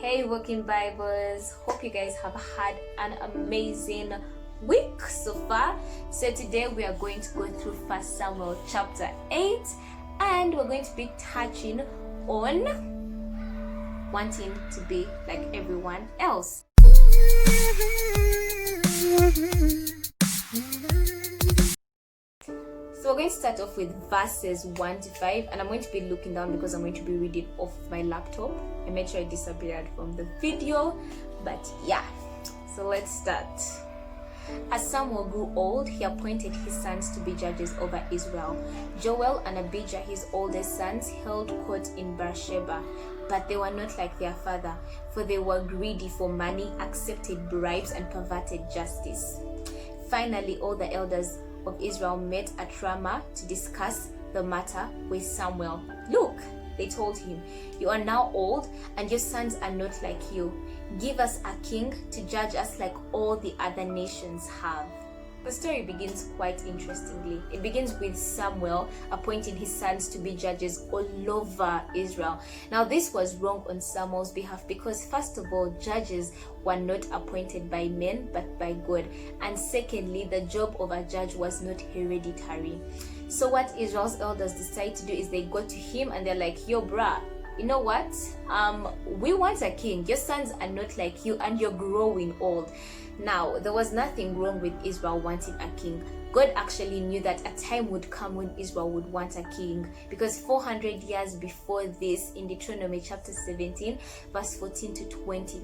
Hey Working Bibles, hope you guys have had an amazing week so far. So today we are going to go through 1 Samuel chapter 8, and we're going to be touching on wanting to be like everyone else. So we're going to start off with verses 1 to 5, and I'm going to be looking down because I'm going to be reading off my laptop. I made sure I disappeared from the video, but yeah, so let's start. As Samuel grew old, he appointed his sons to be judges over Israel. Joel and Abijah, his oldest sons, held court in Beersheba, but they were not like their father, for they were greedy for money, accepted bribes, and perverted justice. Finally, all the elders of Israel met at Ramah to discuss the matter with Samuel. Look, they told him, you are now old and your sons are not like you. Give us a king to judge us like all the other nations have. The story begins quite interestingly. It begins with Samuel appointing his sons to be judges all over Israel. Now, this was wrong on Samuel's behalf because, first of all, judges were not appointed by men but by God. And secondly, the job of a judge was not hereditary. So what Israel's elders decide to do is they go to him and they're like, yo, bruh, you know what? We want a king. Your sons are not like you and you're growing old. Now, there was nothing wrong with Israel wanting a king. God actually knew that a time would come when Israel would want a king, because 400 years before this, in Deuteronomy chapter 17, verse 14 to 20,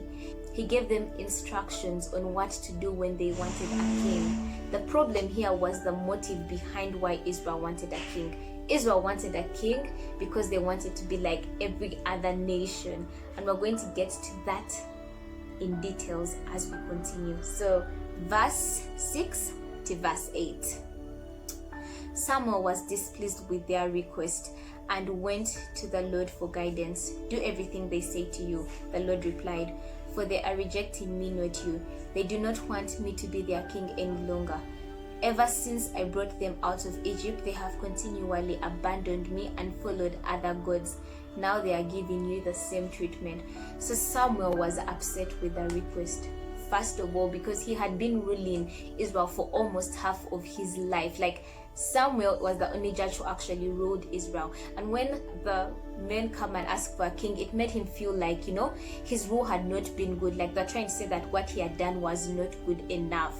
he gave them instructions on what to do when they wanted a king. The problem here was the motive behind why Israel wanted a king. Israel wanted a king because they wanted to be like every other nation, and we're going to get to that in details as we continue. So verse 6 to verse 8. Samuel was displeased with their request and went to the Lord for guidance. Do everything they say to you, the Lord replied, for they are rejecting me, not you. They do not want me to be their king any longer. Ever since I brought them out of Egypt, they have continually abandoned me and followed other gods. Now they are giving you the same treatment. So Samuel was upset with the request. First of all, because he had been ruling Israel for almost half of his life. Like, Samuel was the only judge who actually ruled Israel. And when the men come and ask for a king, it made him feel like, his rule had not been good. Like, they're trying to say that what he had done was not good enough.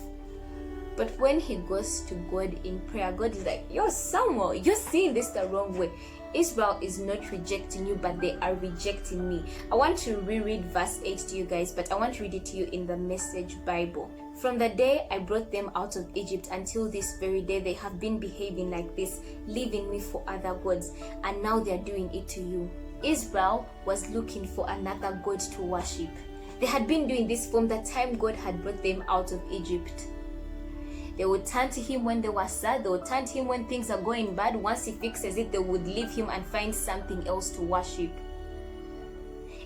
But when he goes to God in prayer, God is like, yo, Samuel, you're seeing this the wrong way. Israel is not rejecting you, but they are rejecting me. I want to reread verse 8 to you guys, but I want to read it to you in the Message Bible. From the day I brought them out of Egypt until this very day, they have been behaving like this, leaving me for other gods, and now they are doing it to you. Israel was looking for another god to worship. They had been doing this from the time God had brought them out of Egypt. They would turn to him when they were sad. They would turn to him when things are going bad. Once he fixes it, they would leave him and find something else to worship.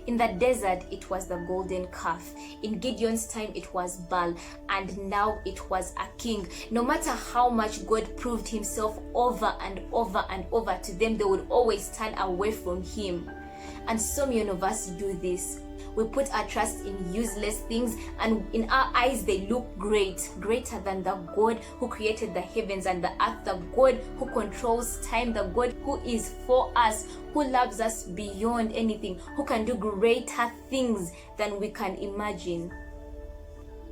In the desert, it was the golden calf. In Gideon's time, it was Baal. And now it was a king. No matter how much God proved himself over and over and over to them, they would always turn away from him. And so many of us do this. We put our trust in useless things, and in our eyes they look great, greater than the God who created the heavens and the earth, the God who controls time, the God who is for us, who loves us beyond anything, who can do greater things than we can imagine.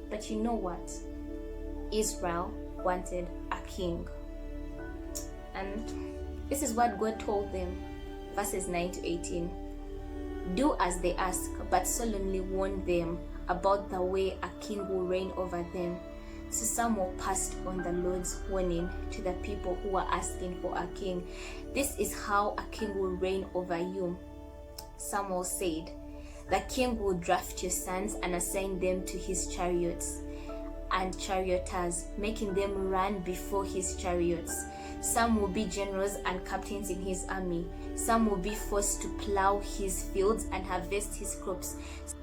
But you know what? Israel wanted a king. And this is what God told them. Verses 9 to 18. Do as they ask, but solemnly warn them about the way a king will reign over them. So Samuel passed on the Lord's warning to the people who were asking for a king. This is how a king will reign over you. Samuel said, the king will draft your sons and assign them to his chariots and charioteers, making them run before his chariots. Some will be generals and captains in his army. Some will be forced to plow his fields and harvest his crops.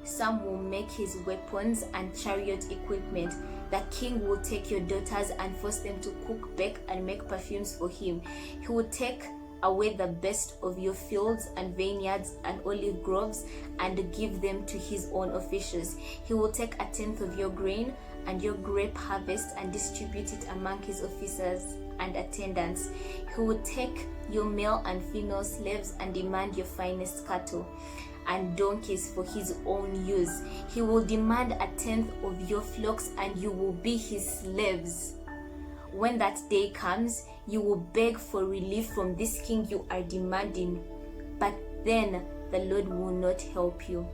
Some will make his weapons and chariot equipment. The king will take your daughters and force them to cook, bake, and make perfumes for him. He will take away the best of your fields and vineyards and olive groves and give them to his own officials. He will take 1/10 of your grain and your grape harvest and distribute it among his officers and attendants. He will take your male and female slaves and demand your finest cattle and donkeys for his own use. He will demand 1/10 of your flocks and you will be his slaves. When that day comes, you will beg for relief from this king you are demanding, but then the Lord will not help you.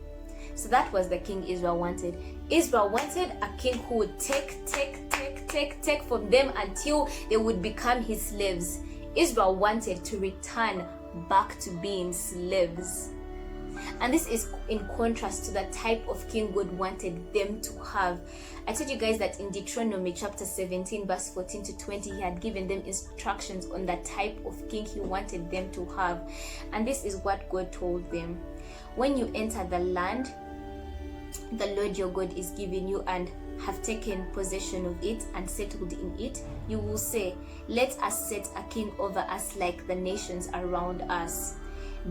So that was the king Israel wanted. Israel wanted a king who would take from them until they would become his slaves. Israel wanted to return back to being slaves. And this is in contrast to the type of king God wanted them to have. I told you guys that in Deuteronomy chapter 17 verse 14 to 20, he had given them instructions on the type of king he wanted them to have. And this is what God told them. When you enter the land the Lord your God is giving you and have taken possession of it and settled in it, you will say, let us set a king over us like the nations around us.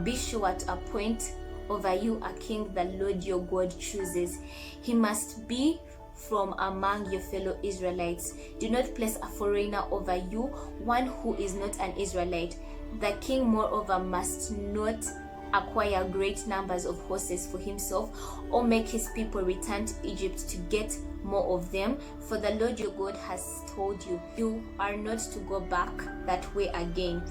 Be sure to appoint over you a king the Lord your God chooses. He must be from among your fellow Israelites. Do not place a foreigner over you, one who is not an Israelite. The king, moreover, must not acquire great numbers of horses for himself or make his people return to Egypt to get more of them, for the Lord your God has told you, you are not to go back that way again.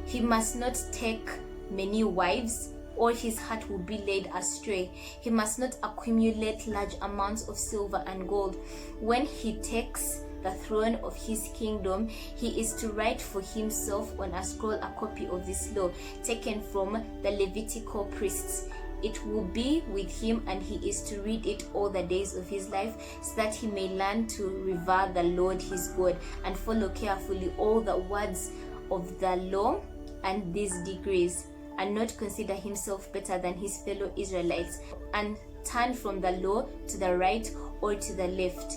He must not take many wives, or his heart will be led astray. He must not accumulate large amounts of silver and gold. When he takes the throne of his kingdom, he is to write for himself on a scroll a copy of this law taken from the Levitical priests. It will be with him, and he is to read it all the days of his life, so that he may learn to revere the Lord his God and follow carefully all the words of the law and these decrees, and not consider himself better than his fellow Israelites, and turn from the law to the right or to the left.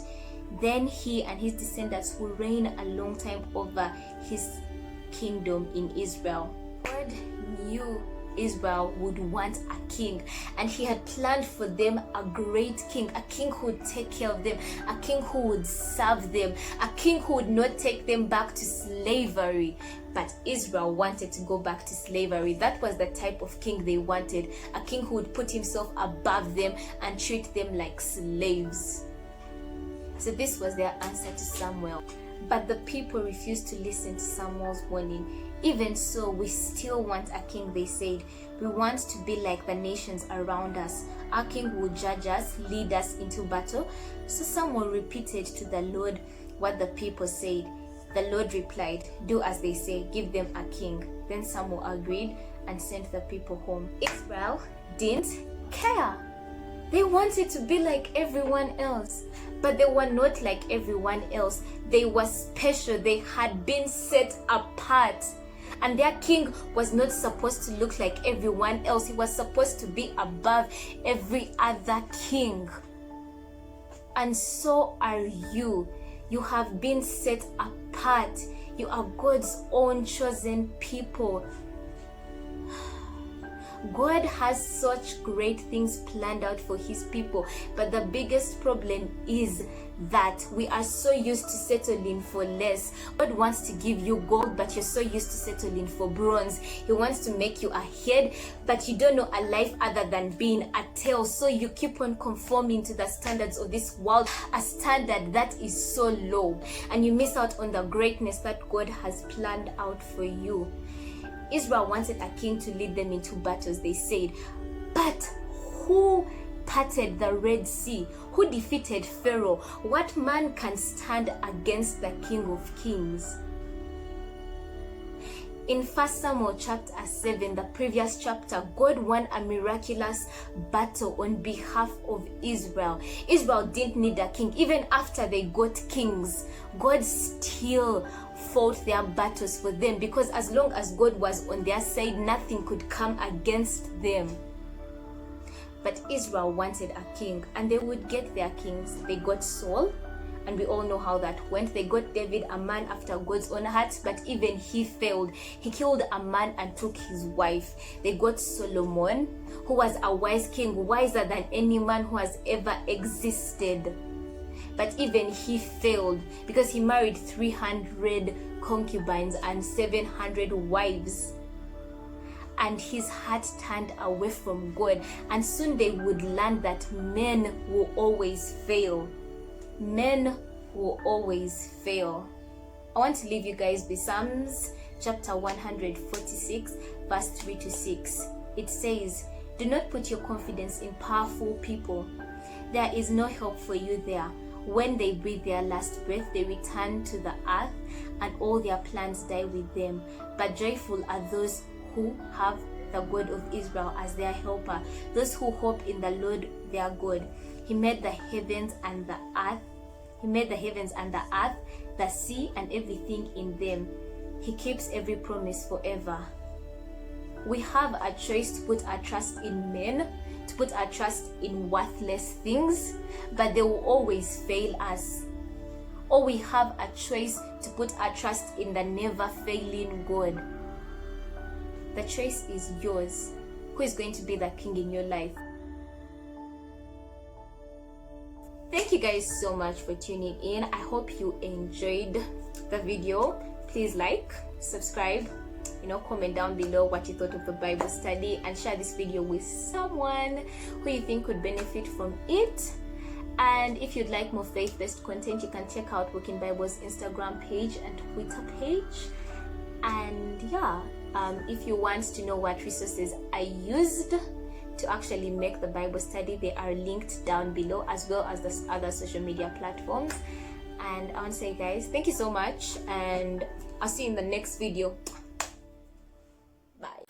Then he and his descendants will reign a long time over his kingdom in Israel. God knew Israel would want a king, and he had planned for them a great king, a king who would take care of them, a king who would serve them, a king who would not take them back to slavery. But Israel wanted to go back to slavery. That was the type of king they wanted, a king who would put himself above them and treat them like slaves. So this was their answer to Samuel. But the people refused to listen to Samuel's warning. Even so, we still want a king, they said. We want to be like the nations around us. Our king will judge us, lead us into battle. So Samuel repeated to the Lord what the people said. The Lord replied, do as they say, give them a king. Then Samuel agreed and sent the people home. Israel didn't care. They wanted to be like everyone else, but they were not like everyone else. They were special. They had been set apart. And their king was not supposed to look like everyone else. He was supposed to be above every other king. And so are you. You have been set apart. You are God's own chosen people. God has such great things planned out for his people, but the biggest problem is that we are so used to settling for less. God wants to give you gold, but you're so used to settling for bronze. He wants to make you a head, but you don't know a life other than being a tail. So you keep on conforming to the standards of this world, a standard that is so low, and you miss out on the greatness that God has planned out for you. Israel wanted a king to lead them into battles, they said. But who parted the Red Sea? Who defeated Pharaoh? What man can stand against the King of Kings? In 1 Samuel chapter 7, the previous chapter, God won a miraculous battle on behalf of Israel. Israel didn't need a king. Even after they got kings, God still fought their battles for them, because as long as God was on their side, nothing could come against them. But Israel wanted a king, and they would get their kings. They got Saul, and we all know how that went. They got David, a man after God's own heart, but even he failed. He killed a man and took his wife. They got Solomon, who was a wise king, wiser than any man who has ever existed. But even he failed because he married 300 concubines and 700 wives. And his heart turned away from God. And soon they would learn that men will always fail. Men will always fail. I want to leave you guys with Psalms chapter 146, verse 3 to 6. It says, "Do not put your confidence in powerful people. There is no help for you there. When they breathe their last breath, they return to the earth, and all their plans die with them. But joyful are those who have the God of Israel as their helper, those who hope in the Lord their God. He made the heavens and the earth. He made the heavens and the earth, the sea and everything in them. He keeps every promise forever." We have a choice to put our trust in men, to put our trust in worthless things, but they will always fail us. Or we have a choice to put our trust in the never failing God. The choice is yours. Who is going to be the king in your life? Thank you guys so much for tuning in. I hope you enjoyed the video. Please like, subscribe, comment down below what you thought of the Bible study, and share this video with someone who you think could benefit from it. And if you'd like more faith-based content, you can check out Working Bible's Instagram page and Twitter page. And if you want to know what resources I used to actually make the Bible study, they are linked down below, as well as the other social media platforms. And I want to say, guys, thank you so much, and I'll see you in the next video. Bye.